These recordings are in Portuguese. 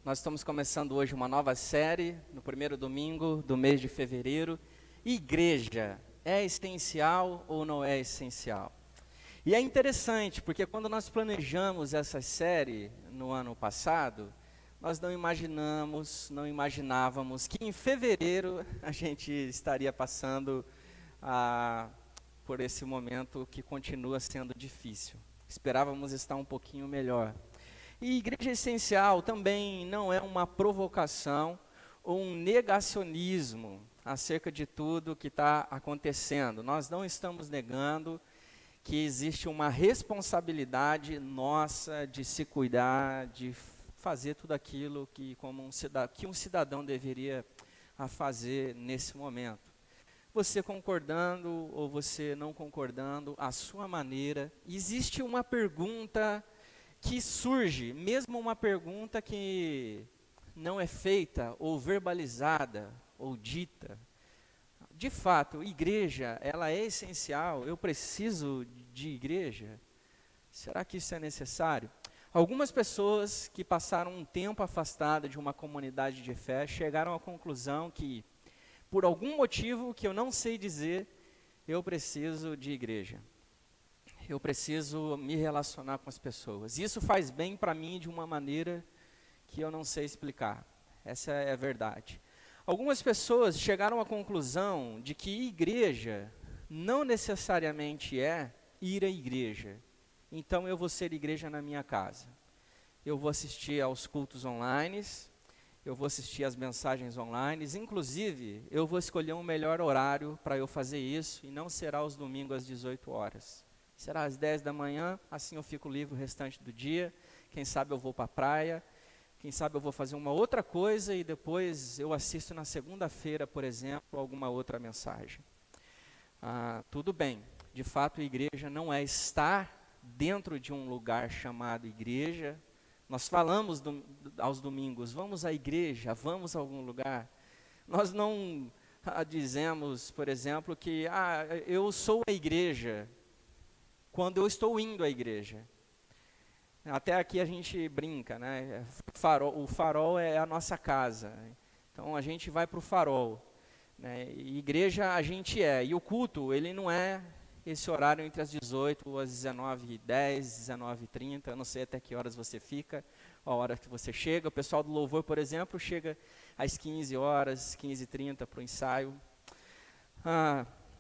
Nós estamos começando hoje uma nova série, no primeiro domingo do mês de fevereiro. Igreja é essencial ou não é essencial? E é interessante, porque quando nós planejamos essa série no ano passado, nós não imaginávamos que em fevereiro a gente estaria passando por esse momento que continua sendo difícil. Esperávamos estar um pouquinho melhor. E igreja essencial também não é uma provocação ou um negacionismo acerca de tudo que está acontecendo. Nós não estamos negando que existe uma responsabilidade nossa de se cuidar, de fazer tudo aquilo que um cidadão deveria fazer nesse momento. Você concordando ou você não concordando, a sua maneira. Existe uma pergunta que surge, mesmo uma pergunta que não é feita ou verbalizada ou dita. De fato, igreja, ela é essencial, eu preciso de igreja? Será que isso é necessário? Algumas pessoas que passaram um tempo afastadas de uma comunidade de fé chegaram à conclusão que, por algum motivo que eu não sei dizer, eu preciso de igreja. Eu preciso me relacionar com as pessoas. Isso faz bem para mim de uma maneira que eu não sei explicar. Essa é a verdade. Algumas pessoas chegaram à conclusão de que igreja não necessariamente é ir à igreja. Então eu vou ser igreja na minha casa. Eu vou assistir aos cultos online, eu vou assistir às mensagens online, inclusive eu vou escolher um melhor horário para eu fazer isso e não será aos domingos às 18 horas. Será às 10 da manhã, assim eu fico livre o restante do dia. Quem sabe eu vou para a praia, quem sabe eu vou fazer uma outra coisa e depois eu assisto na segunda-feira, por exemplo, alguma outra mensagem. Tudo bem, de fato a igreja não é estar dentro de um lugar chamado igreja. Nós falamos aos domingos, vamos à igreja, vamos a algum lugar. Nós não dizemos, por exemplo, que eu sou a igreja quando eu estou indo à igreja. Até aqui a gente brinca, né? O farol é a nossa casa. Então a gente vai para o farol. Né? E igreja a gente é. E o culto, ele não é esse horário entre as 18 às 19h10, 19h30. Eu não sei até que horas você fica, a hora que você chega. O pessoal do louvor, por exemplo, chega às 15 horas, 15h30 para o ensaio.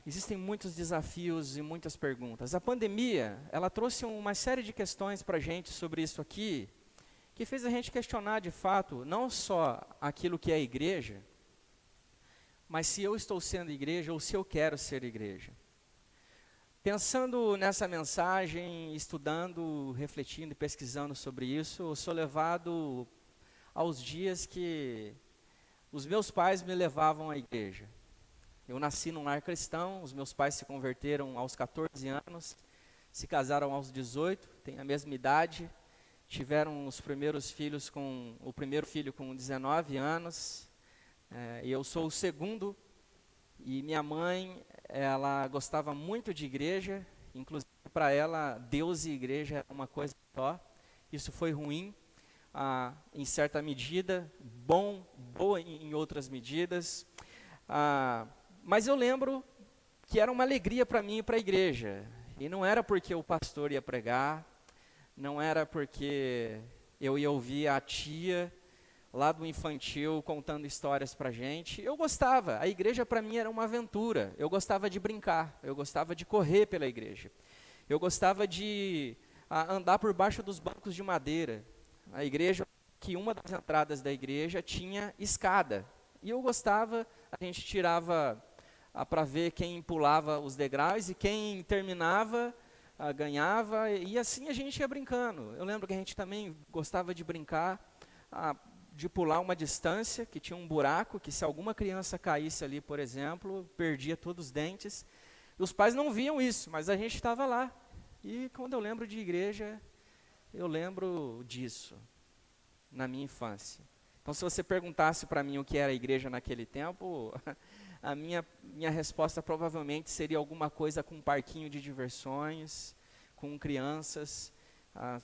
Existem muitos desafios e muitas perguntas. A pandemia, ela trouxe uma série de questões para a gente sobre isso aqui, que fez a gente questionar de fato, não só aquilo que é igreja, mas se eu estou sendo igreja ou se eu quero ser igreja. Pensando nessa mensagem, estudando, refletindo e pesquisando sobre isso, eu sou levado aos dias que os meus pais me levavam à igreja. Eu nasci num lar cristão, os meus pais se converteram aos 14 anos, se casaram aos 18, têm a mesma idade, tiveram os primeiros filhos o primeiro filho com 19 anos, e eu sou o segundo, e minha mãe, ela gostava muito de igreja, inclusive para ela, Deus e igreja é uma coisa só. Isso foi ruim, em certa medida, boa em outras medidas. Mas eu lembro que era uma alegria para mim ir para a igreja. E não era porque o pastor ia pregar, não era porque eu ia ouvir a tia lá do infantil contando histórias para a gente. Eu gostava, a igreja para mim era uma aventura. Eu gostava de brincar, eu gostava de correr pela igreja. Eu gostava de andar por baixo dos bancos de madeira. A igreja, que uma das entradas da igreja tinha escada. E eu gostava, a gente tirava para ver quem pulava os degraus e quem terminava ganhava, e assim a gente ia brincando. Eu lembro que a gente também gostava de brincar, de pular uma distância, que tinha um buraco, que se alguma criança caísse ali, por exemplo, perdia todos os dentes. E os pais não viam isso, mas a gente estava lá. E quando eu lembro de igreja, eu lembro disso, na minha infância. Então, se você perguntasse para mim o que era a igreja naquele tempo, a minha resposta provavelmente seria alguma coisa com um parquinho de diversões, com crianças,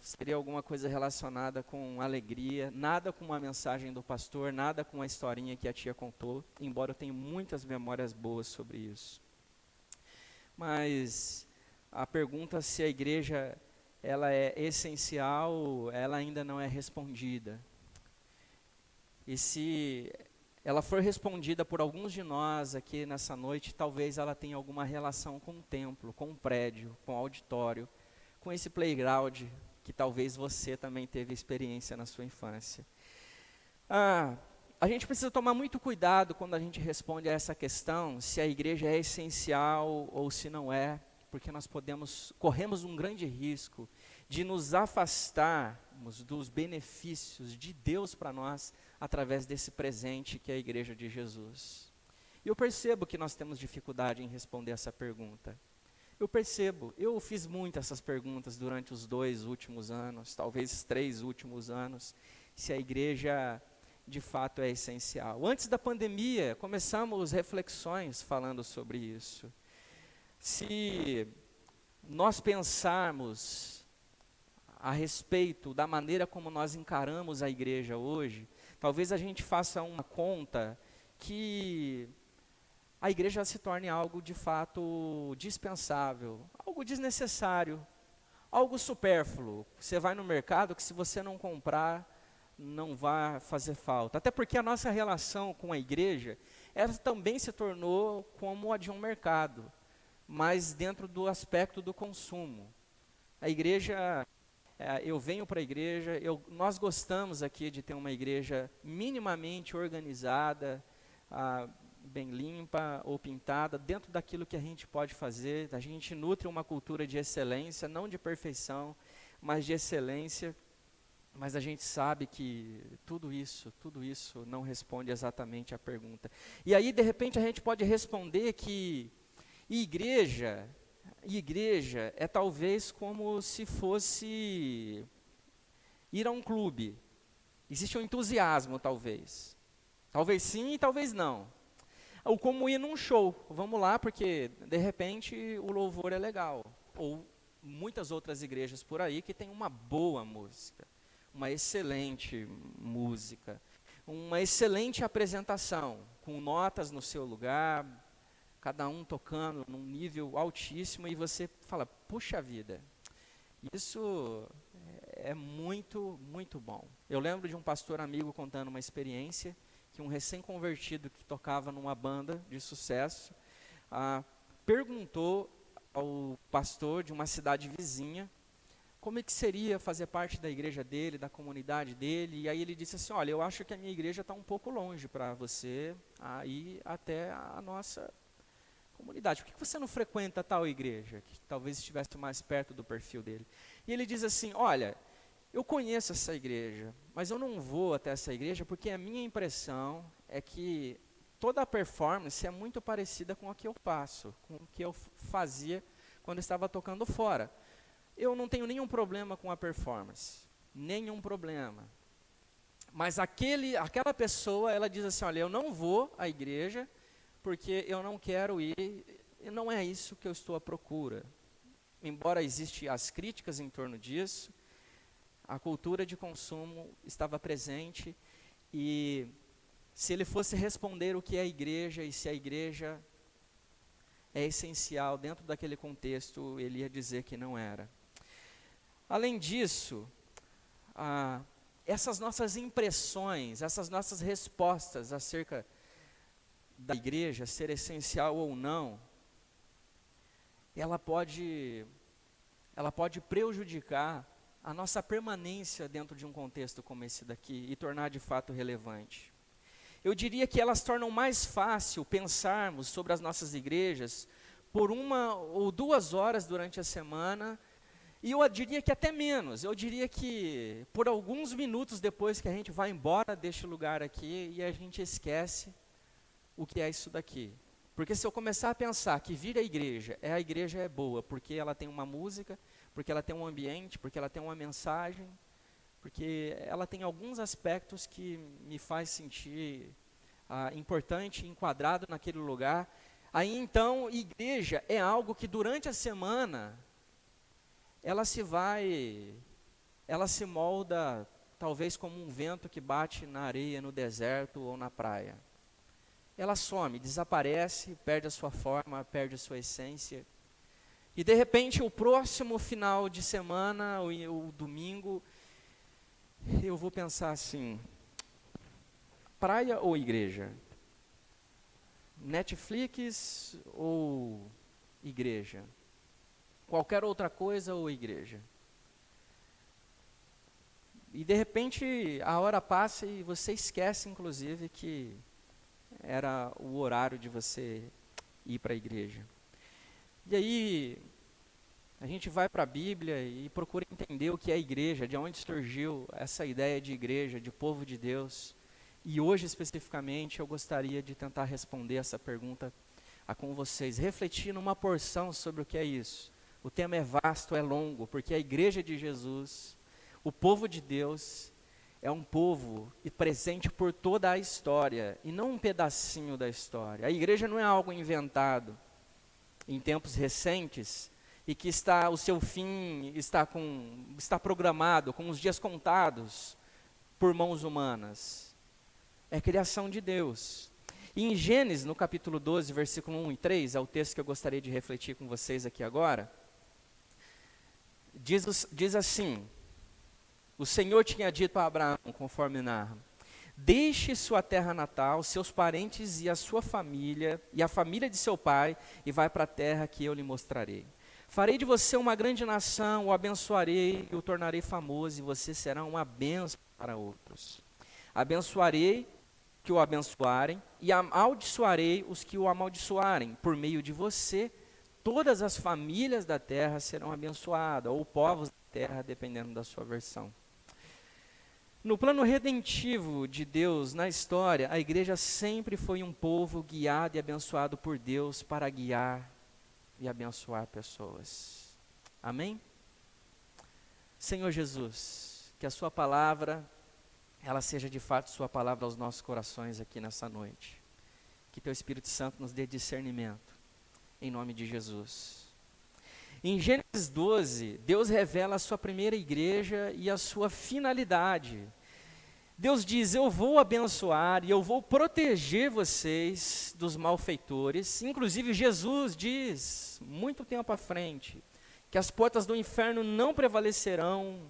seria alguma coisa relacionada com alegria, nada com uma mensagem do pastor, nada com a historinha que a tia contou, embora eu tenha muitas memórias boas sobre isso. Mas a pergunta se a igreja ela é essencial, ela ainda não é respondida. E se ela for respondida por alguns de nós aqui nessa noite, talvez ela tenha alguma relação com o templo, com o prédio, com o auditório, com esse playground que talvez você também teve experiência na sua infância. A gente precisa tomar muito cuidado quando a gente responde a essa questão, se a igreja é essencial ou se não é, porque nós corremos um grande risco de nos afastarmos dos benefícios de Deus para nós através desse presente que é a igreja de Jesus. E eu percebo que nós temos dificuldade em responder essa pergunta. Eu percebo, eu fiz muitas essas perguntas durante os 2 últimos anos, talvez 3 últimos anos, se a igreja de fato é essencial. Antes da pandemia, começamos reflexões falando sobre isso. Se nós pensarmos a respeito da maneira como nós encaramos a igreja hoje, talvez a gente faça uma conta que a igreja se torne algo de fato dispensável, algo desnecessário, algo supérfluo. Você vai no mercado que se você não comprar, não vai fazer falta. Até porque a nossa relação com a igreja, ela também se tornou como a de um mercado, mas dentro do aspecto do consumo. A igreja, eu venho para a igreja, nós gostamos aqui de ter uma igreja minimamente organizada, bem limpa ou pintada, dentro daquilo que a gente pode fazer. A gente nutre uma cultura de excelência, não de perfeição, mas de excelência. Mas a gente sabe que tudo isso não responde exatamente à pergunta. E aí, de repente, a gente pode responder que igreja é talvez como se fosse ir a um clube. Existe um entusiasmo, talvez. Talvez sim e talvez não. Ou como ir num show. Vamos lá, porque, de repente, o louvor é legal. Ou muitas outras igrejas por aí que têm uma boa música, uma excelente música, uma excelente apresentação, com notas no seu lugar, cada um tocando num nível altíssimo, e você fala, puxa vida, isso é muito, muito bom. Eu lembro de um pastor amigo contando uma experiência, que um recém-convertido que tocava numa banda de sucesso, perguntou ao pastor de uma cidade vizinha, como é que seria fazer parte da igreja dele, da comunidade dele, e aí ele disse assim, olha, eu acho que a minha igreja está um pouco longe para você ir até a nossa comunidade. Por que você não frequenta tal igreja, que talvez estivesse mais perto do perfil dele? E ele diz assim, olha, eu conheço essa igreja, mas eu não vou até essa igreja porque a minha impressão é que toda a performance é muito parecida com a que eu faço, com o que eu fazia quando estava tocando fora. Eu não tenho nenhum problema com a performance, nenhum problema. Mas aquela pessoa, ela diz assim, olha, eu não vou à igreja porque eu não quero ir, e não é isso que eu estou à procura. Embora existam as críticas em torno disso, a cultura de consumo estava presente, e se ele fosse responder o que é a igreja, e se a igreja é essencial dentro daquele contexto, ele ia dizer que não era. Além disso, essas nossas impressões, essas nossas respostas acerca da igreja ser essencial ou não, ela pode prejudicar a nossa permanência dentro de um contexto como esse daqui e tornar de fato relevante. Eu diria que elas tornam mais fácil pensarmos sobre as nossas igrejas por 1 ou 2 horas durante a semana, e eu diria que até menos. Eu diria que por alguns minutos depois que a gente vai embora deste lugar aqui e a gente esquece o que é isso daqui. Porque se eu começar a pensar que vir à igreja é boa, porque ela tem uma música, porque ela tem um ambiente, porque ela tem uma mensagem, porque ela tem alguns aspectos que me faz sentir importante, enquadrado naquele lugar. Aí então, igreja é algo que durante a semana, ela se vai ela se molda talvez como um vento que bate na areia, no deserto ou na praia. Ela some, desaparece, perde a sua forma, perde a sua essência. E de repente, o próximo final de semana, o domingo, eu vou pensar assim: praia ou igreja? Netflix ou igreja? Qualquer outra coisa ou igreja? E de repente a hora passa e você esquece, inclusive, que era o horário de você ir para a igreja. E aí a gente vai para a Bíblia e procura entender o que é a igreja, de onde surgiu essa ideia de igreja, de povo de Deus. E hoje especificamente eu gostaria de tentar responder essa pergunta com vocês, refletir numa porção sobre o que é isso. O tema é vasto, é longo, porque a igreja de Jesus, o povo de Deus, é um povo e presente por toda a história, e não um pedacinho da história. A igreja não é algo inventado em tempos recentes, e que o seu fim está programado, com os dias contados, por mãos humanas. É criação de Deus. E em Gênesis, no capítulo 12, versículo 1 e 3, é o texto que eu gostaria de refletir com vocês aqui agora, diz assim: o Senhor tinha dito a Abraão, conforme narra: deixe sua terra natal, seus parentes e a sua família, e a família de seu pai, e vai para a terra que eu lhe mostrarei. Farei de você uma grande nação, o abençoarei e o tornarei famoso, e você será uma bênção para outros. Abençoarei que o abençoarem, e amaldiçoarei os que o amaldiçoarem. Por meio de você, todas as famílias da terra serão abençoadas, ou povos da terra, dependendo da sua versão. No plano redentivo de Deus na história, a igreja sempre foi um povo guiado e abençoado por Deus para guiar e abençoar pessoas. Amém? Senhor Jesus, que a sua palavra, ela seja de fato sua palavra aos nossos corações aqui nessa noite. Que teu Espírito Santo nos dê discernimento, em nome de Jesus. Em Gênesis 12, Deus revela a sua primeira igreja e a sua finalidade. Deus diz: eu vou abençoar e eu vou proteger vocês dos malfeitores. Inclusive Jesus diz, muito tempo à frente, que as portas do inferno não prevalecerão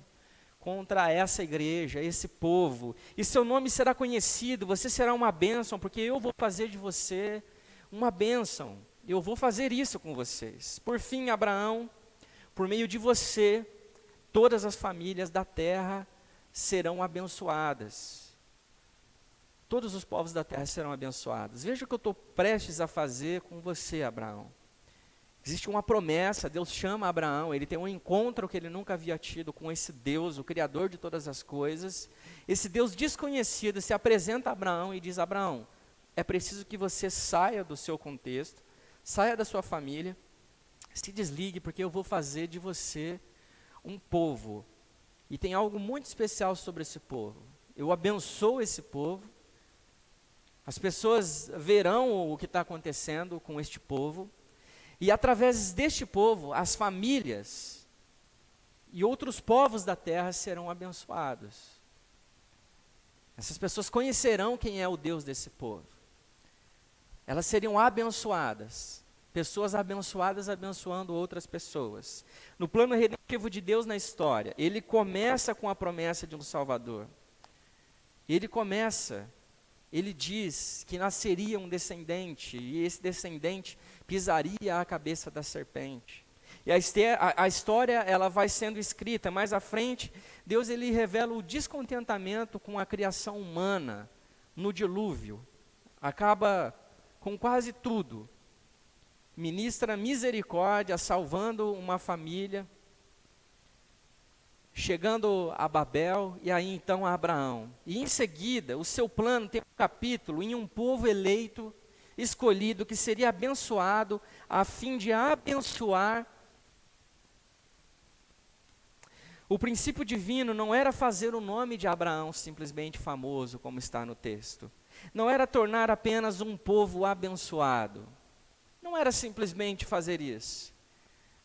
contra essa igreja, esse povo. E seu nome será conhecido, você será uma bênção, porque eu vou fazer de você uma bênção. Eu vou fazer isso com vocês. Por fim, Abraão, por meio de você, todas as famílias da terra serão abençoadas. Todos os povos da terra serão abençoados. Veja o que eu estou prestes a fazer com você, Abraão. Existe uma promessa, Deus chama Abraão, ele tem um encontro que ele nunca havia tido com esse Deus, o Criador de todas as coisas. Esse Deus desconhecido se apresenta a Abraão e diz: Abraão, é preciso que você saia do seu contexto, saia da sua família, se desligue, porque eu vou fazer de você um povo. E tem algo muito especial sobre esse povo. Eu abençoo esse povo. As pessoas verão o que está acontecendo com este povo. E através deste povo, as famílias e outros povos da terra serão abençoados. Essas pessoas conhecerão quem é o Deus desse povo. Elas seriam abençoadas. Pessoas abençoadas abençoando outras pessoas. No plano redentivo de Deus na história, ele começa com a promessa de um Salvador. Ele diz que nasceria um descendente, e esse descendente pisaria a cabeça da serpente. E a história ela vai sendo escrita. Mais à frente, Deus ele revela o descontentamento com a criação humana no dilúvio. Acaba com quase tudo. Ministra misericórdia, salvando uma família, chegando a Babel e aí então a Abraão. E em seguida, o seu plano tem um capítulo em um povo eleito, escolhido, que seria abençoado a fim de abençoar. O princípio divino não era fazer o nome de Abraão simplesmente famoso, como está no texto. Não era tornar apenas um povo abençoado. Não era simplesmente fazer isso.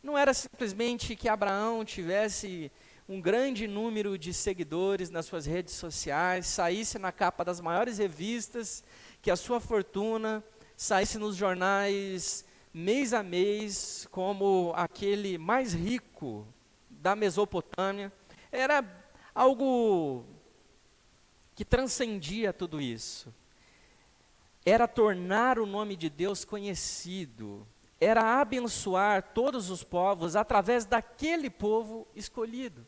Não era simplesmente que Abraão tivesse um grande número de seguidores nas suas redes sociais, saísse na capa das maiores revistas, que a sua fortuna saísse nos jornais mês a mês, como aquele mais rico da Mesopotâmia. Era algo que transcendia tudo isso. Era tornar o nome de Deus conhecido, era abençoar todos os povos através daquele povo escolhido.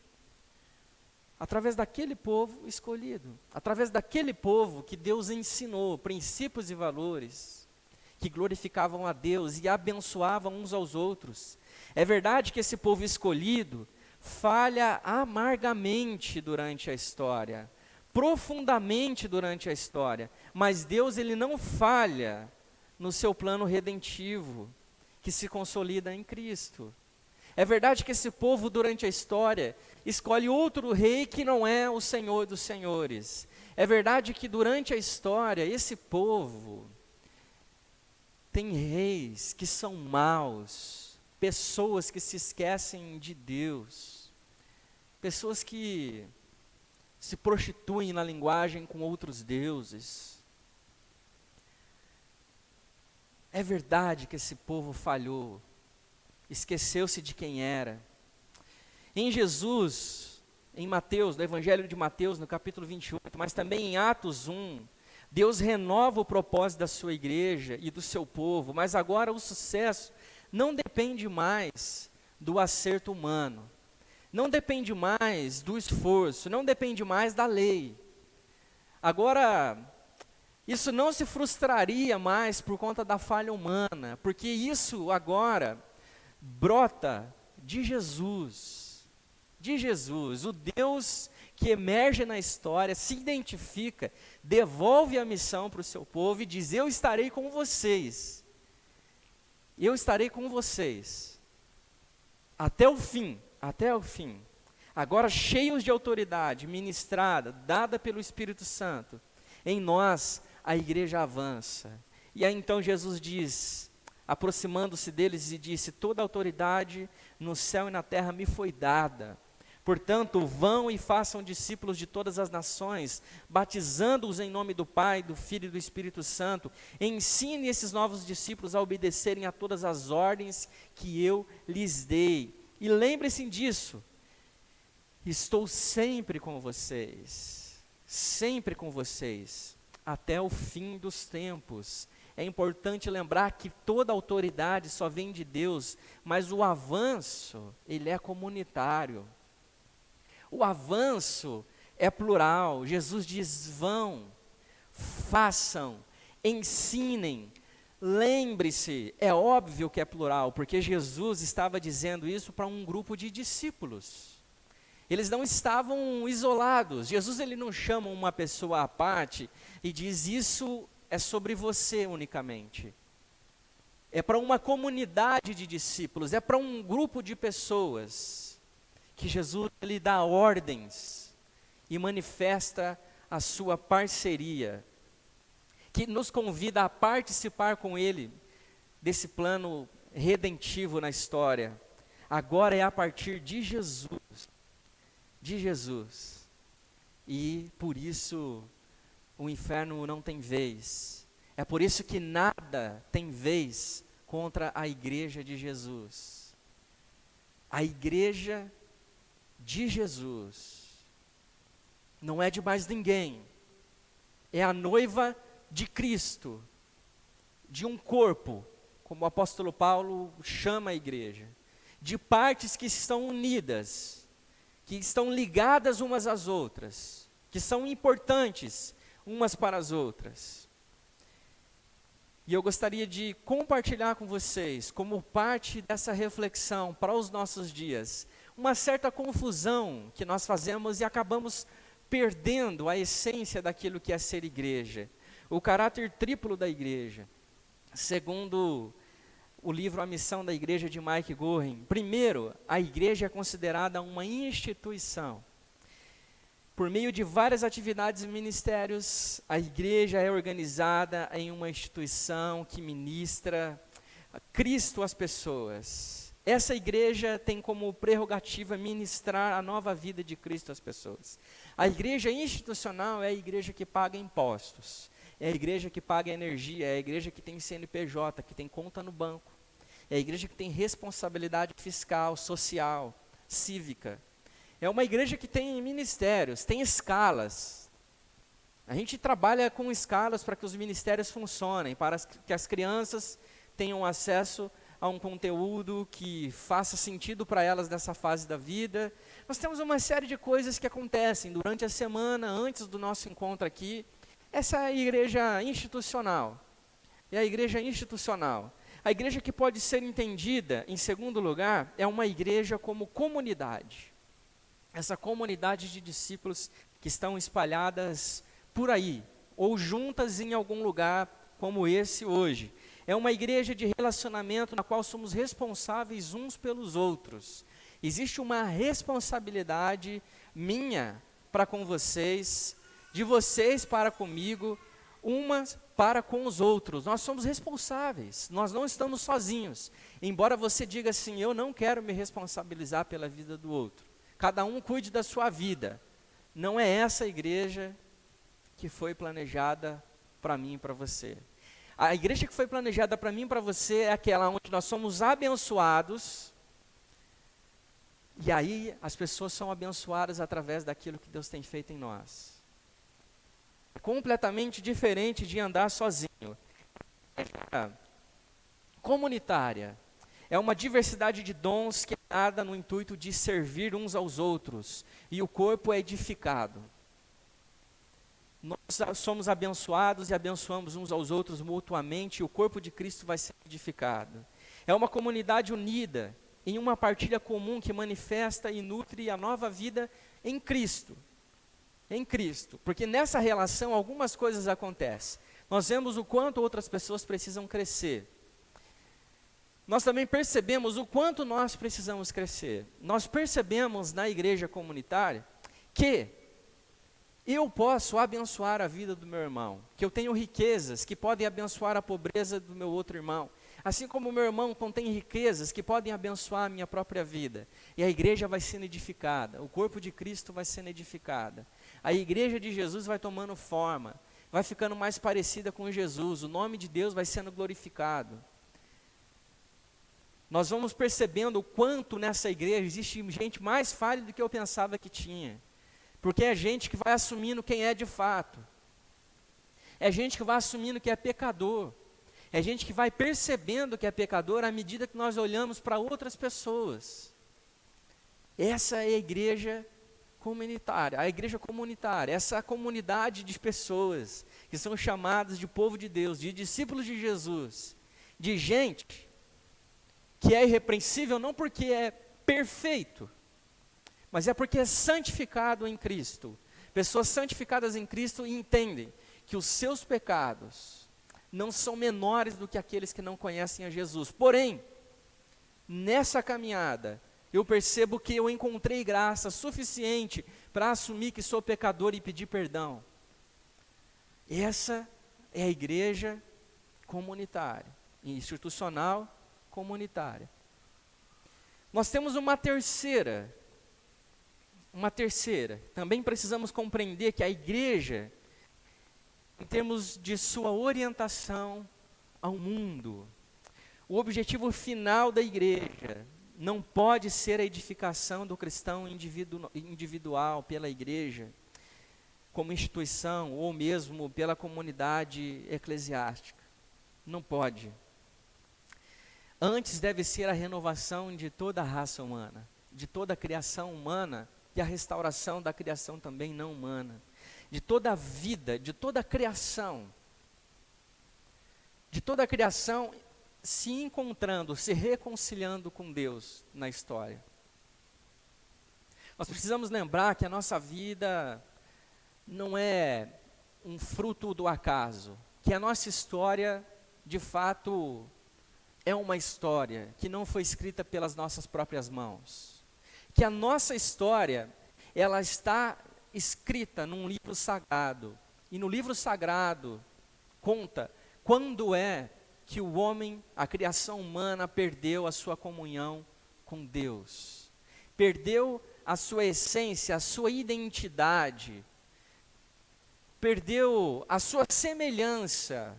Através daquele povo escolhido, através daquele povo que Deus ensinou princípios e valores, que glorificavam a Deus e abençoavam uns aos outros. É verdade que esse povo escolhido falha amargamente durante a história, profundamente durante a história, mas Deus, ele não falha no seu plano redentivo, que se consolida em Cristo. É verdade que esse povo durante a história escolhe outro rei que não é o Senhor dos Senhores. É verdade que durante a história esse povo tem reis que são maus, pessoas que se esquecem de Deus, pessoas que se prostituem na linguagem com outros deuses. É verdade que esse povo falhou, esqueceu-se de quem era. Em Jesus, em Mateus, no Evangelho de Mateus, no capítulo 28, mas também em Atos 1, Deus renova o propósito da sua igreja e do seu povo, mas agora o sucesso não depende mais do acerto humano, não depende mais do esforço, não depende mais da lei. Agora, isso não se frustraria mais por conta da falha humana, porque isso agora brota de Jesus, o Deus que emerge na história, se identifica, devolve a missão para o seu povo e diz: eu estarei com vocês, até o fim, agora cheios de autoridade, ministrada, dada pelo Espírito Santo, em nós a igreja avança. E aí então Jesus diz, aproximando-se deles, e disse: toda autoridade no céu e na terra me foi dada. Portanto, vão e façam discípulos de todas as nações, batizando-os em nome do Pai, do Filho e do Espírito Santo. Ensine esses novos discípulos a obedecerem a todas as ordens que eu lhes dei. E lembre-se disso, estou sempre com vocês, até o fim dos tempos. É importante lembrar que toda autoridade só vem de Deus, mas o avanço, ele é comunitário. O avanço é plural. Jesus diz: vão, façam, ensinem. Lembre-se, é óbvio que é plural, porque Jesus estava dizendo isso para um grupo de discípulos. Eles não estavam isolados. Jesus, ele não chama uma pessoa à parte e diz: isso é sobre você unicamente. É para uma comunidade de discípulos, é para um grupo de pessoas que Jesus, ele dá ordens e manifesta a sua parceria, que nos convida a participar com ele desse plano redentivo na história. Agora é a partir de Jesus, e por isso o inferno não tem vez. É por isso que nada tem vez contra a igreja de Jesus. A igreja de Jesus não é de mais ninguém, é a noiva de Cristo, de um corpo, como o apóstolo Paulo chama a igreja, de partes que estão unidas, que estão ligadas umas às outras, que são importantes umas para as outras. E eu gostaria de compartilhar com vocês, como parte dessa reflexão para os nossos dias, uma certa confusão que nós fazemos e acabamos perdendo a essência daquilo que é ser igreja, o caráter triplo da igreja. Segundo o livro A Missão da Igreja, de Mike Gorin, primeiro, a igreja é considerada uma instituição. Por meio de várias atividades e ministérios, a igreja é organizada em uma instituição que ministra Cristo às pessoas. Essa igreja tem como prerrogativa ministrar a nova vida de Cristo às pessoas. A igreja institucional é a igreja que paga impostos, é a igreja que paga energia, é a igreja que tem CNPJ, que tem conta no banco, é a igreja que tem responsabilidade fiscal, social, cívica. É uma igreja que tem ministérios, tem escalas. A gente trabalha com escalas para que os ministérios funcionem, para que as crianças tenham acesso a um conteúdo que faça sentido para elas nessa fase da vida. Nós temos uma série de coisas que acontecem durante a semana, antes do nosso encontro aqui. Essa é a igreja institucional. É a igreja institucional. A igreja que pode ser entendida, em segundo lugar, é uma igreja como comunidade. Essa comunidade de discípulos que estão espalhadas por aí, ou juntas em algum lugar como esse hoje. É uma igreja de relacionamento na qual somos responsáveis uns pelos outros. Existe uma responsabilidade minha para com vocês, de vocês para comigo, umas para com os outros. Nós somos responsáveis, nós não estamos sozinhos. Embora você diga assim, eu não quero me responsabilizar pela vida do outro. Cada um cuide da sua vida. Não é essa a igreja que foi planejada para mim e para você. A igreja que foi planejada para mim e para você é aquela onde nós somos abençoados, e aí as pessoas são abençoadas através daquilo que Deus tem feito em nós. É completamente diferente de andar sozinho. Comunitária é uma diversidade de dons que é dada no intuito de servir uns aos outros, e o corpo é edificado. Nós somos abençoados e abençoamos uns aos outros mutuamente, e o corpo de Cristo vai ser edificado. É uma comunidade unida, em uma partilha comum que manifesta e nutre a nova vida em Cristo. Em Cristo, porque nessa relação algumas coisas acontecem. Nós vemos o quanto outras pessoas precisam crescer. Nós também percebemos o quanto nós precisamos crescer. Nós percebemos na igreja comunitária que eu posso abençoar a vida do meu irmão, que eu tenho riquezas que podem abençoar a pobreza do meu outro irmão, assim como o meu irmão contém riquezas que podem abençoar a minha própria vida, e a igreja vai sendo edificada, o corpo de Cristo vai sendo edificada, a igreja de Jesus vai tomando forma, vai ficando mais parecida com Jesus, o nome de Deus vai sendo glorificado. Nós vamos percebendo o quanto nessa igreja existe gente mais falha do que eu pensava que tinha. Porque é gente que vai assumindo quem é de fato. É gente que vai assumindo que é pecador. É gente que vai percebendo que é pecador à medida que nós olhamos para outras pessoas. Essa é a igreja comunitária, essa comunidade de pessoas que são chamadas de povo de Deus, de discípulos de Jesus, de gente que é irrepreensível não porque é perfeito, mas é porque é santificado em Cristo. Pessoas santificadas em Cristo entendem que os seus pecados não são menores do que aqueles que não conhecem a Jesus. Porém, nessa caminhada, eu percebo que eu encontrei graça suficiente para assumir que sou pecador e pedir perdão. Essa é a igreja comunitária, institucional, comunitária. Nós temos uma terceira. Também precisamos compreender que a igreja, em termos de sua orientação ao mundo, o objetivo final da igreja não pode ser a edificação do cristão individual pela igreja, como instituição, ou mesmo pela comunidade eclesiástica. Não pode. Antes deve ser a renovação de toda a raça humana, de toda a criação humana, e a restauração da criação também não humana, de toda a vida, de toda a criação se encontrando, se reconciliando com Deus na história. Nós precisamos lembrar que a nossa vida não é um fruto do acaso, que a nossa história, de fato, é uma história que não foi escrita pelas nossas próprias mãos. Que a nossa história, ela está escrita num livro sagrado, e no livro sagrado conta quando é que o homem, a criação humana, perdeu a sua comunhão com Deus. Perdeu a sua essência, a sua identidade. Perdeu a sua semelhança,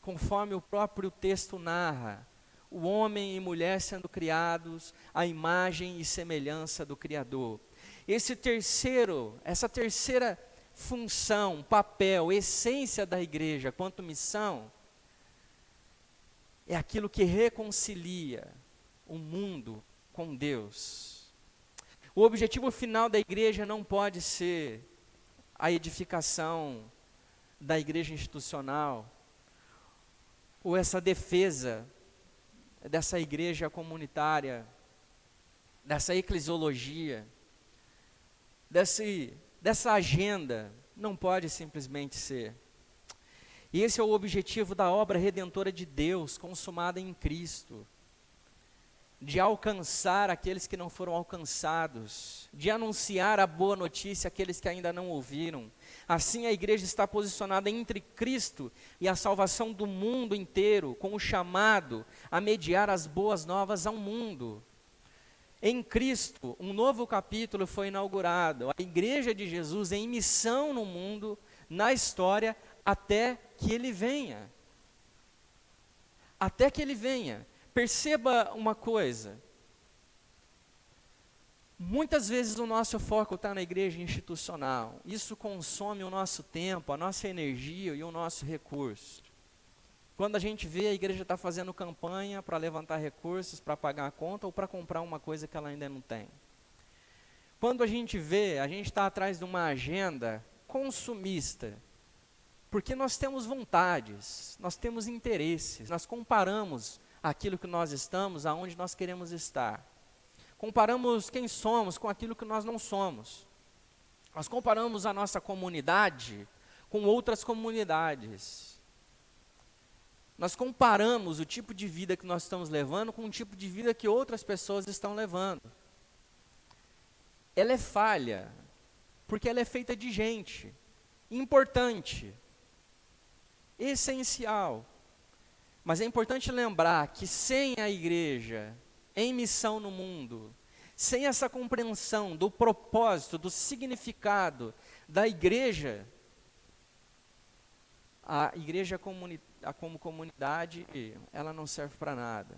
conforme o próprio texto narra. O homem e mulher sendo criados à imagem e semelhança do Criador. Essa terceira função, papel, essência da igreja quanto missão, é aquilo que reconcilia o mundo com Deus. O objetivo final da igreja não pode ser a edificação da igreja institucional, ou essa defesa dessa igreja comunitária, dessa eclesiologia, dessa agenda, não pode simplesmente ser. E esse é o objetivo da obra redentora de Deus, consumada em Cristo, de alcançar aqueles que não foram alcançados, de anunciar a boa notícia àqueles que ainda não ouviram. Assim a igreja está posicionada entre Cristo e a salvação do mundo inteiro, com o chamado a mediar as boas novas ao mundo. Em Cristo, um novo capítulo foi inaugurado, a igreja de Jesus em missão no mundo, na história, até que Ele venha. Até que Ele venha. Perceba uma coisa, muitas vezes o nosso foco está na igreja institucional, isso consome o nosso tempo, a nossa energia e o nosso recurso. Quando a gente vê, a igreja está fazendo campanha para levantar recursos, para pagar a conta ou para comprar uma coisa que ela ainda não tem. Quando a gente vê, a gente está atrás de uma agenda consumista, porque nós temos vontades, nós temos interesses, nós comparamos aquilo que nós estamos, aonde nós queremos estar. Comparamos quem somos com aquilo que nós não somos. Nós comparamos a nossa comunidade com outras comunidades. Nós comparamos o tipo de vida que nós estamos levando com o tipo de vida que outras pessoas estão levando. Ela é falha, porque ela é feita de gente, importante, essencial. Mas é importante lembrar que sem a igreja em missão no mundo, sem essa compreensão do propósito, do significado da igreja, a igreja como comunidade, ela não serve para nada.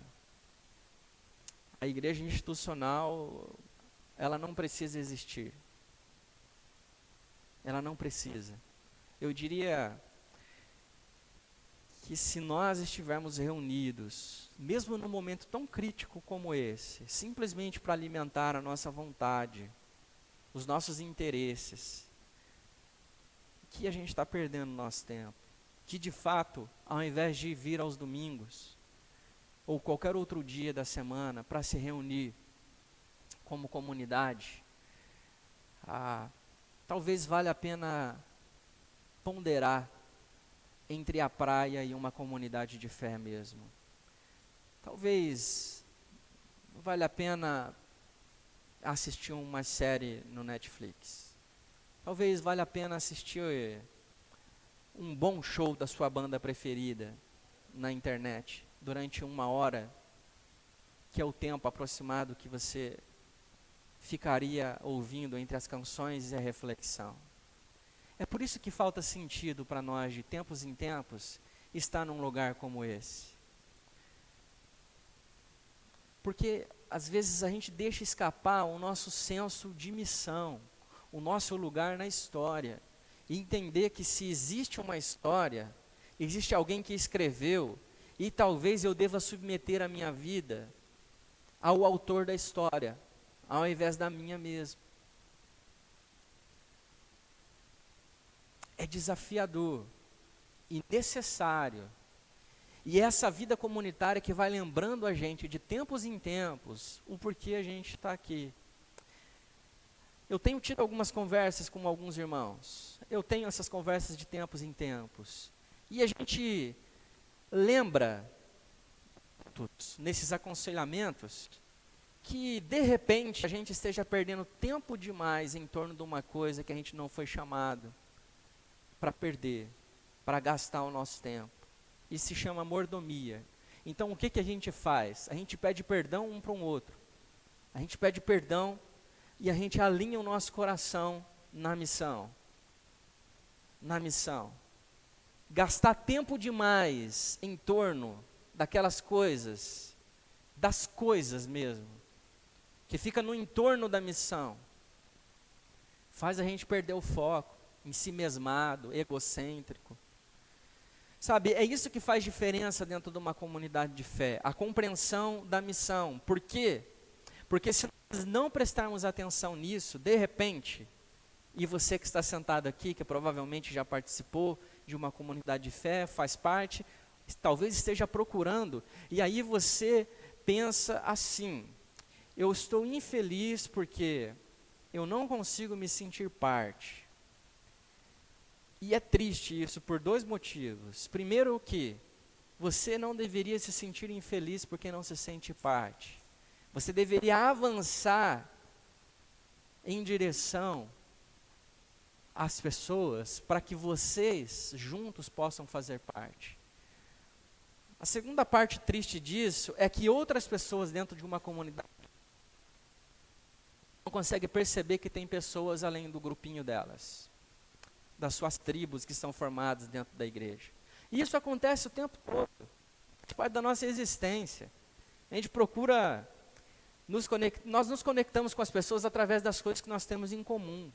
A igreja institucional, ela não precisa existir. Ela não precisa. Eu diria que se nós estivermos reunidos, mesmo num momento tão crítico como esse, simplesmente para alimentar a nossa vontade, os nossos interesses, que a gente está perdendo nosso tempo. Que de fato, ao invés de vir aos domingos, ou qualquer outro dia da semana, para se reunir como comunidade, talvez valha a pena ponderar entre a praia e uma comunidade de fé mesmo. Talvez valha a pena assistir uma série no Netflix. Talvez valha a pena assistir um bom show da sua banda preferida na internet, durante 1 hora, que é o tempo aproximado que você ficaria ouvindo entre as canções e a reflexão. É por isso que falta sentido para nós, de tempos em tempos, estar num lugar como esse. Porque, às vezes, a gente deixa escapar o nosso senso de missão, o nosso lugar na história. E entender que se existe uma história, existe alguém que escreveu, e talvez eu deva submeter a minha vida ao autor da história, ao invés da minha mesmo. É desafiador e necessário. E é essa vida comunitária que vai lembrando a gente de tempos em tempos o porquê a gente está aqui. Eu tenho tido algumas conversas com alguns irmãos. Eu tenho essas conversas de tempos em tempos. E a gente lembra, nesses aconselhamentos, que de repente a gente esteja perdendo tempo demais em torno de uma coisa que a gente não foi chamado para perder, para gastar o nosso tempo. Isso se chama mordomia. Então o que a gente faz? A gente pede perdão um para o outro. A gente pede perdão e a gente alinha o nosso coração na missão. Na missão. Gastar tempo demais em torno daquelas coisas, das coisas mesmo, que fica no entorno da missão, faz a gente perder o foco, em si mesmado, egocêntrico. Sabe, é isso que faz diferença dentro de uma comunidade de fé, a compreensão da missão. Por quê? Porque se nós não prestarmos atenção nisso, de repente, e você que está sentado aqui, que provavelmente já participou de uma comunidade de fé, faz parte, talvez esteja procurando, e aí você pensa assim: eu estou infeliz porque eu não consigo me sentir parte. E é triste isso por dois motivos. Primeiro, que você não deveria se sentir infeliz porque não se sente parte. Você deveria avançar em direção às pessoas para que vocês juntos possam fazer parte. A segunda parte triste disso é que outras pessoas dentro de uma comunidade não conseguem perceber que tem pessoas além do grupinho delas, das suas tribos que são formadas dentro da igreja. E isso acontece o tempo todo, faz parte da nossa existência. A gente procura, nós nos conectamos com as pessoas através das coisas que nós temos em comum.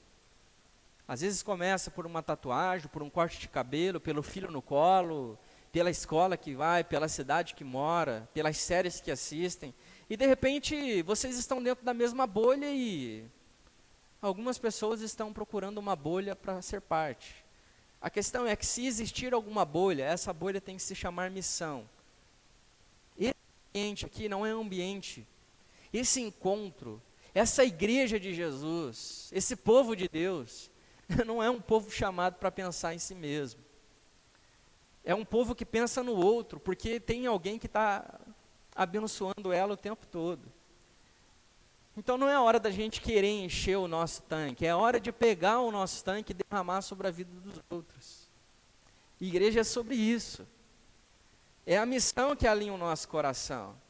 Às vezes começa por uma tatuagem, por um corte de cabelo, pelo filho no colo, pela escola que vai, pela cidade que mora, pelas séries que assistem. E de repente vocês estão dentro da mesma bolha e algumas pessoas estão procurando uma bolha para ser parte. A questão é que se existir alguma bolha, essa bolha tem que se chamar missão. Esse ambiente aqui não é ambiente. Esse encontro, essa igreja de Jesus, esse povo de Deus, não é um povo chamado para pensar em si mesmo. É um povo que pensa no outro, porque tem alguém que está abençoando ela o tempo todo. Então não é hora da gente querer encher o nosso tanque, é hora de pegar o nosso tanque e derramar sobre a vida dos outros. Igreja é sobre isso. É a missão que alinha o nosso coração.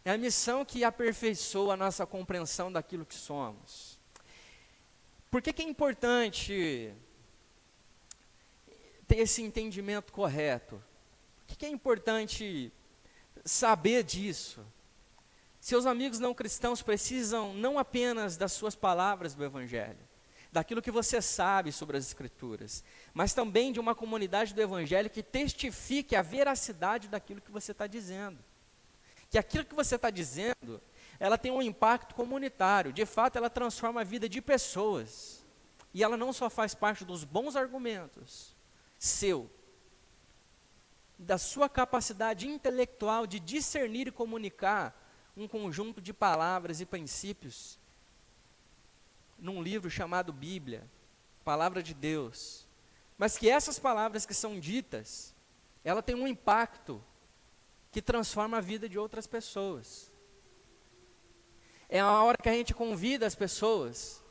É a missão que aperfeiçoa a nossa compreensão daquilo que somos. Por que é importante ter esse entendimento correto? Por que é importante saber disso? Seus amigos não cristãos precisam não apenas das suas palavras do Evangelho, daquilo que você sabe sobre as Escrituras, mas também de uma comunidade do Evangelho que testifique a veracidade daquilo que você está dizendo. Que aquilo que você está dizendo, ela tem um impacto comunitário, de fato ela transforma a vida de pessoas, e ela não só faz parte dos bons argumentos, da sua capacidade intelectual de discernir e comunicar um conjunto de palavras e princípios num livro chamado Bíblia, Palavra de Deus, mas que essas palavras que são ditas, ela tem um impacto que transforma a vida de outras pessoas. É a hora que a gente convida as pessoas,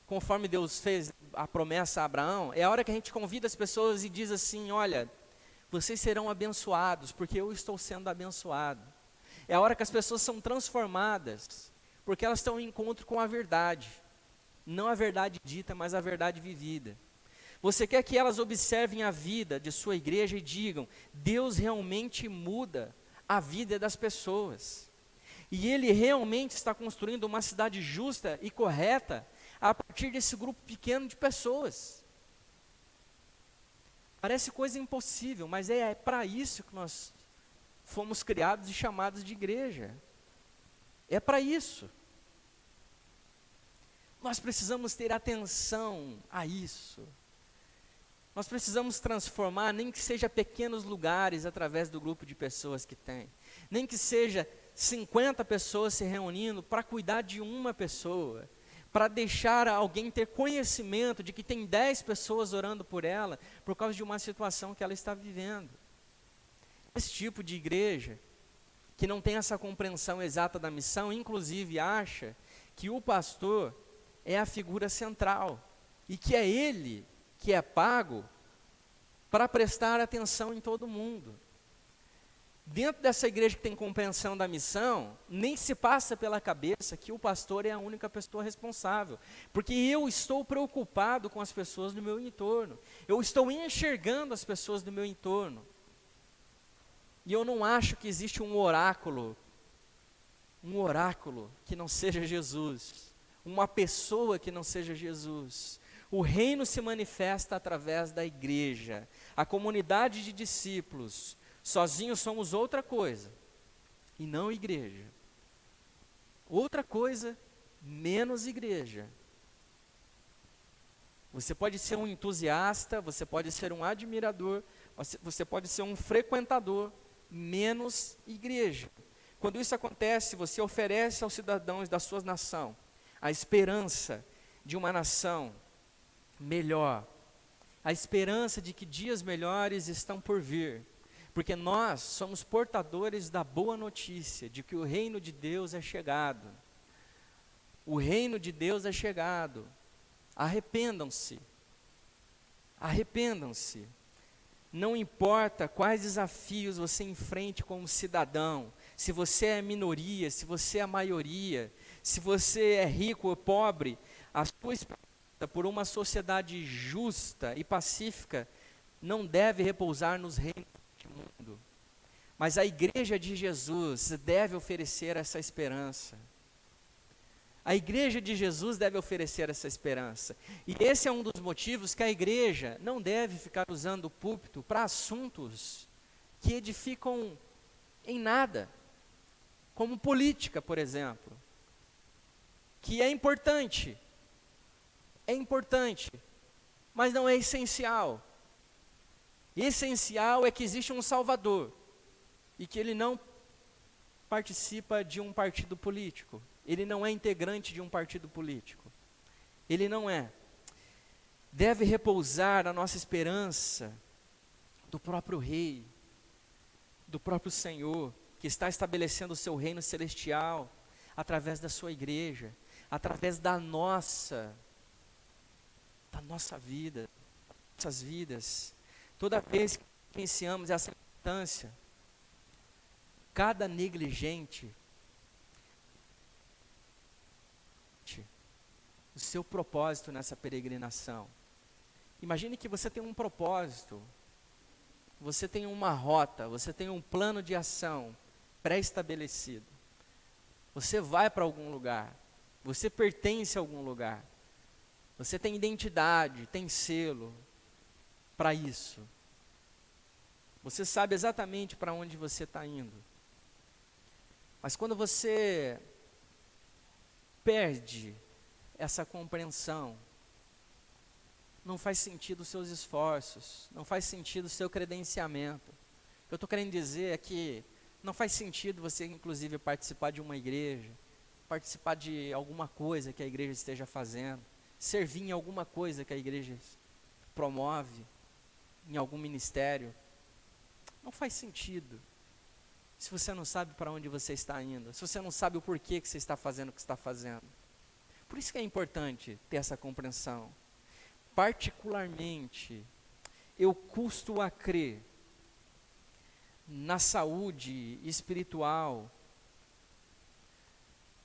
conforme Deus fez a promessa a Abraão, é a hora que a gente convida as pessoas e diz assim: olha, vocês serão abençoados, porque eu estou sendo abençoado. É a hora que as pessoas são transformadas, porque elas estão em encontro com a verdade. Não a verdade dita, mas a verdade vivida. Você quer que elas observem a vida de sua igreja e digam: Deus realmente muda a vida das pessoas. E Ele realmente está construindo uma cidade justa e correta a partir desse grupo pequeno de pessoas. Parece coisa impossível, mas é para isso que nós fomos criados e chamados de igreja. É para isso. Nós precisamos ter atenção a isso. Nós precisamos transformar, nem que seja pequenos lugares através do grupo de pessoas que tem. Nem que seja 50 pessoas se reunindo para cuidar de uma pessoa. Para deixar alguém ter conhecimento de que tem 10 pessoas orando por ela, por causa de uma situação que ela está vivendo. Esse tipo de igreja, que não tem essa compreensão exata da missão, inclusive acha que o pastor é a figura central, e que é ele que é pago para prestar atenção em todo mundo. Dentro dessa igreja que tem compreensão da missão, nem se passa pela cabeça que o pastor é a única pessoa responsável, porque eu estou preocupado com as pessoas do meu entorno, eu estou enxergando as pessoas do meu entorno, e eu não acho que existe um oráculo que não seja Jesus, uma pessoa que não seja Jesus. O reino se manifesta através da igreja, a comunidade de discípulos. Sozinhos somos outra coisa, e não igreja. Outra coisa, menos igreja. Você pode ser um entusiasta, você pode ser um admirador, você pode ser um frequentador, menos igreja. Quando isso acontece, você oferece aos cidadãos da sua nação a esperança de uma nação melhor, a esperança de que dias melhores estão por vir. Porque nós somos portadores da boa notícia de que o reino de Deus é chegado. O reino de Deus é chegado. Arrependam-se. Arrependam-se. Não importa quais desafios você enfrente como cidadão, se você é minoria, se você é maioria, se você é rico ou pobre, a sua esperança por uma sociedade justa e pacífica não deve repousar nos reinos mundo. Mas a igreja de Jesus deve oferecer essa esperança. A igreja de Jesus deve oferecer essa esperança. E esse é um dos motivos que a igreja não deve ficar usando o púlpito para assuntos que edificam em nada, como política, por exemplo, que é importante, mas não é essencial. Essencial é que existe um Salvador e que ele não participa de um partido político. Ele não é integrante de um partido político. Ele não é. Deve repousar a nossa esperança do próprio Rei, do próprio Senhor, que está estabelecendo o seu reino celestial através da sua igreja, através da nossa vida, nossas vidas. Toda vez que vivenciamos essa importância, cada negligente, o seu propósito nessa peregrinação. Imagine que você tem um propósito, você tem uma rota, você tem um plano de ação pré-estabelecido. Você vai para algum lugar, você pertence a algum lugar, você tem identidade, tem selo para isso. Você sabe exatamente para onde você está indo. Mas quando você perde essa compreensão, não faz sentido os seus esforços, não faz sentido o seu credenciamento. O que eu estou querendo dizer é que não faz sentido você, inclusive, participar de uma igreja, participar de alguma coisa que a igreja esteja fazendo, servir em alguma coisa que a igreja promove, em algum ministério. Não faz sentido, se você não sabe para onde você está indo, se você não sabe o porquê que você está fazendo o que está fazendo. Por isso que é importante ter essa compreensão. Particularmente, eu custo a crer na saúde espiritual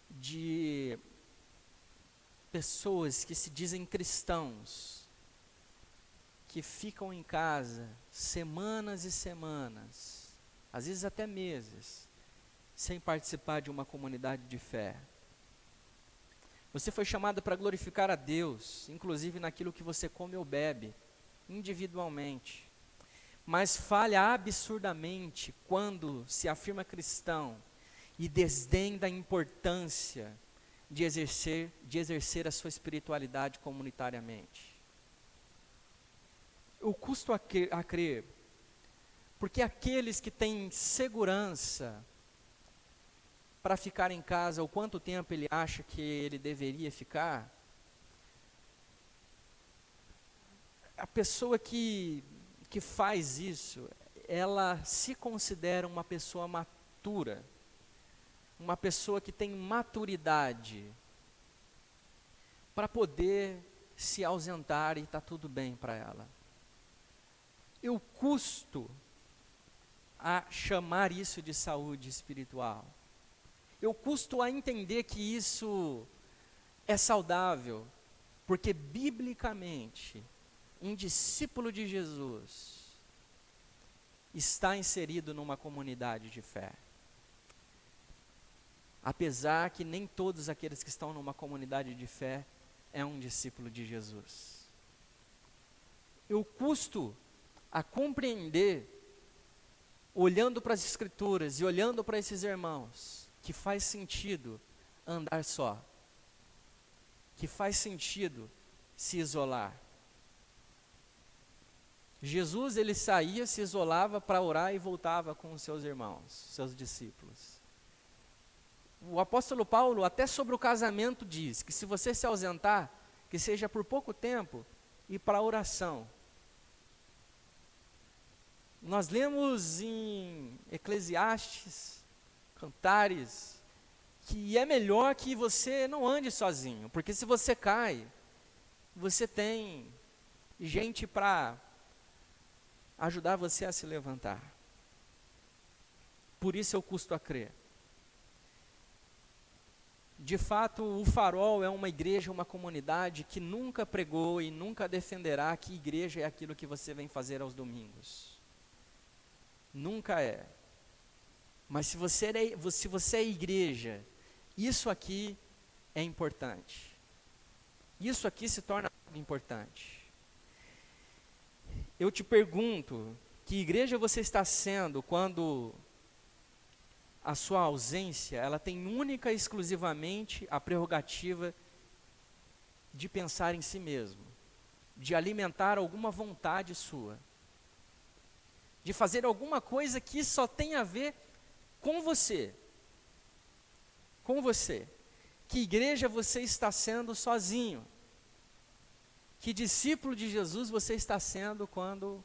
de pessoas que se dizem cristãos, que ficam em casa semanas e semanas, às vezes até meses, sem participar de uma comunidade de fé. Você foi chamado para glorificar a Deus, inclusive naquilo que você come ou bebe, individualmente. Mas falha absurdamente quando se afirma cristão e desdém da importância de exercer a sua espiritualidade comunitariamente. Eu custo a crer, porque aqueles que têm segurança para ficar em casa o quanto tempo ele acha que ele deveria ficar, a pessoa que faz isso, ela se considera uma pessoa matura, uma pessoa que tem maturidade para poder se ausentar e está tudo bem para ela. Eu custo a chamar isso de saúde espiritual. Eu custo a entender que isso é saudável, porque biblicamente, um discípulo de Jesus está inserido numa comunidade de fé. Apesar que nem todos aqueles que estão numa comunidade de fé é um discípulo de Jesus. Eu custo a compreender, olhando para as Escrituras e olhando para esses irmãos, que faz sentido andar só, que faz sentido se isolar. Jesus, ele saía, se isolava para orar e voltava com os seus irmãos, seus discípulos. O apóstolo Paulo, até sobre o casamento, diz que se você se ausentar, que seja por pouco tempo, e para a oração. Nós lemos em Eclesiastes, Cantares, que é melhor que você não ande sozinho, porque se você cai, você tem gente para ajudar você a se levantar. Por isso eu custo a crer. De fato, o Farol é uma igreja, uma comunidade que nunca pregou e nunca defenderá que igreja é aquilo que você vem fazer aos domingos. Nunca é. Mas se você é igreja, isso aqui é importante. Isso aqui se torna importante. Eu te pergunto, que igreja você está sendo quando a sua ausência, ela tem única e exclusivamente a prerrogativa de pensar em si mesmo, de alimentar alguma vontade sua, de fazer alguma coisa que só tem a ver com você. Com você. Que igreja você está sendo sozinho? Que discípulo de Jesus você está sendo quando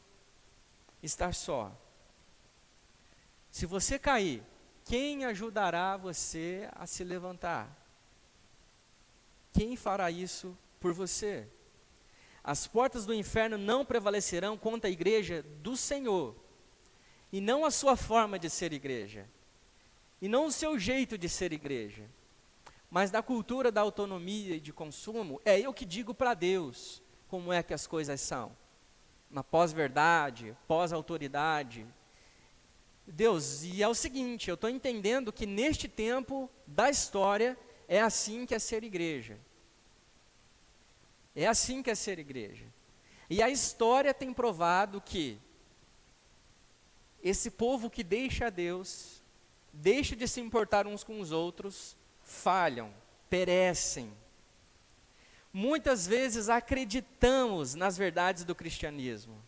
está só? Se você cair, quem ajudará você a se levantar? Quem fará isso por você? As portas do inferno não prevalecerão contra a igreja do Senhor, e não a sua forma de ser igreja, e não o seu jeito de ser igreja, mas da cultura da autonomia e de consumo. É eu que digo para Deus como é que as coisas são, na pós-verdade, pós-autoridade. Deus, e é o seguinte, eu estou entendendo que neste tempo da história, é assim que é ser igreja. É assim que é ser igreja. E a história tem provado que esse povo que deixa a Deus, deixa de se importar uns com os outros, falham, perecem. Muitas vezes acreditamos nas verdades do cristianismo,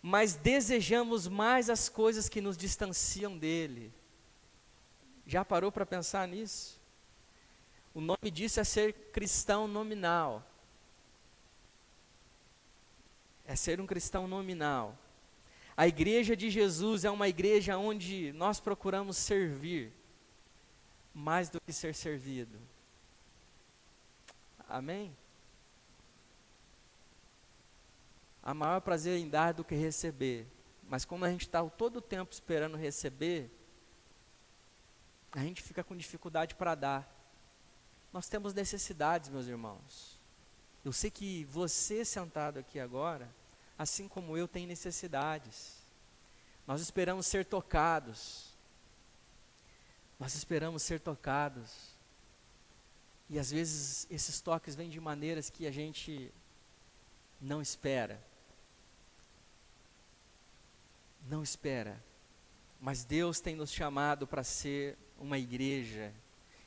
mas desejamos mais as coisas que nos distanciam dele. Já parou para pensar nisso? O nome disso é ser cristão nominal. É ser um cristão nominal. A igreja de Jesus é uma igreja onde nós procuramos servir, mais do que ser servido. Amém? Há maior prazer em dar do que receber. Mas como a gente está todo o tempo esperando receber, a gente fica com dificuldade para dar. Nós temos necessidades, meus irmãos. Eu sei que você sentado aqui agora, assim como eu, tem necessidades. Nós esperamos ser tocados. Nós esperamos ser tocados. E às vezes esses toques vêm de maneiras que a gente não espera. Não espera. Mas Deus tem nos chamado para ser uma igreja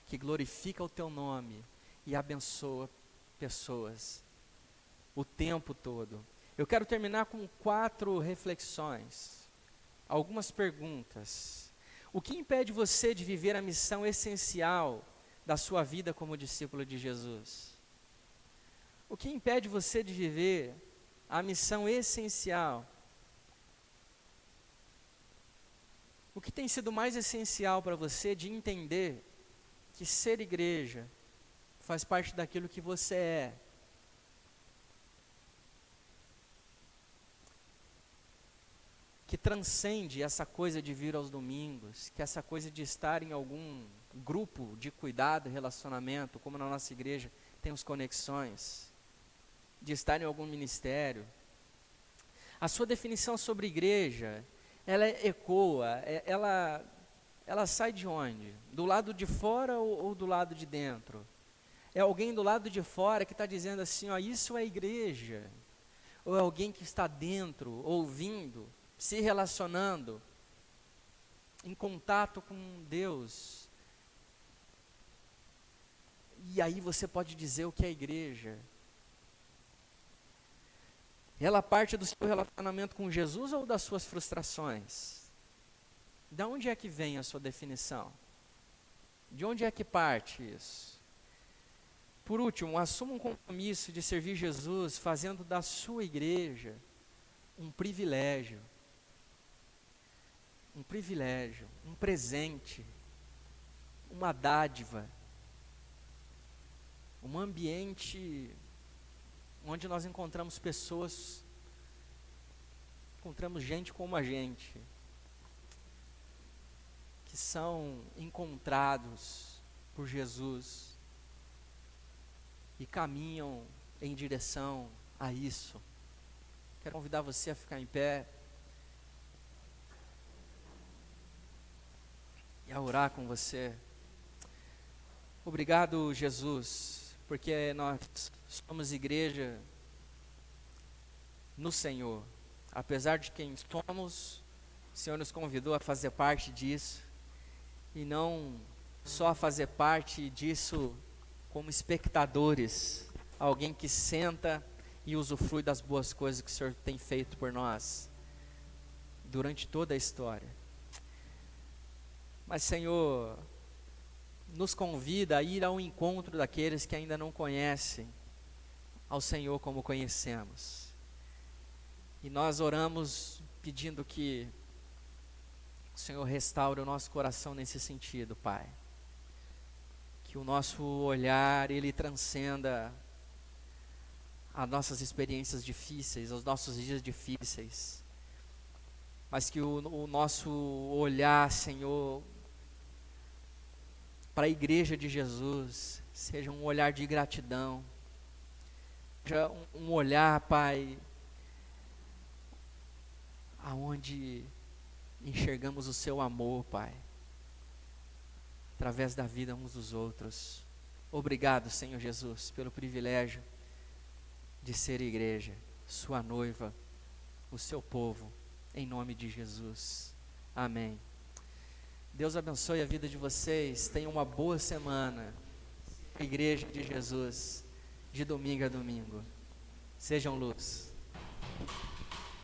que glorifica o teu nome e abençoa pessoas o tempo todo. Eu quero terminar com 4 reflexões, algumas perguntas. O que impede você de viver a missão essencial da sua vida como discípulo de Jesus? O que impede você de viver a missão essencial? O que tem sido mais essencial para você de entender que ser igreja faz parte daquilo que você é? que transcende essa coisa de vir aos domingos, que essa coisa de estar em algum grupo de cuidado e relacionamento, como na nossa igreja tem os conexões, de estar em algum ministério. A sua definição sobre igreja, ela ecoa, ela sai de onde? Do lado de fora ou do lado de dentro? É alguém do lado de fora que está dizendo assim, ó, isso é igreja. Ou é alguém que está dentro, ouvindo, se relacionando, em contato com Deus. E aí você pode dizer o que é igreja. Ela parte do seu relacionamento com Jesus ou das suas frustrações? De onde é que vem a sua definição? De onde é que parte isso? Por último, assuma um compromisso de servir Jesus, fazendo da sua igreja um privilégio, um presente, uma dádiva, um ambiente onde nós encontramos pessoas, encontramos gente como a gente, que são encontrados por Jesus e caminham em direção a isso. Quero convidar você a ficar em pé e a orar com você. Obrigado, Jesus, porque nós somos igreja no Senhor. Apesar de quem somos, o Senhor nos convidou a fazer parte disso, e não só a fazer parte disso como espectadores, alguém que senta e usufrui das boas coisas que o Senhor tem feito por nós, durante toda a história. Mas, Senhor, nos convida a ir ao encontro daqueles que ainda não conhecem ao Senhor como conhecemos. E nós oramos pedindo que o Senhor restaure o nosso coração nesse sentido, Pai. Que o nosso olhar, ele transcenda as nossas experiências difíceis, os nossos dias difíceis. Mas que o nosso olhar, Senhor, para a igreja de Jesus, seja um olhar de gratidão, seja um olhar, Pai, aonde enxergamos o seu amor, Pai, através da vida uns dos outros. Obrigado, Senhor Jesus, pelo privilégio de ser igreja, sua noiva, o seu povo, em nome de Jesus. Amém. Deus abençoe a vida de vocês. Tenham uma boa semana. Igreja de Jesus, de domingo a domingo. Sejam luz.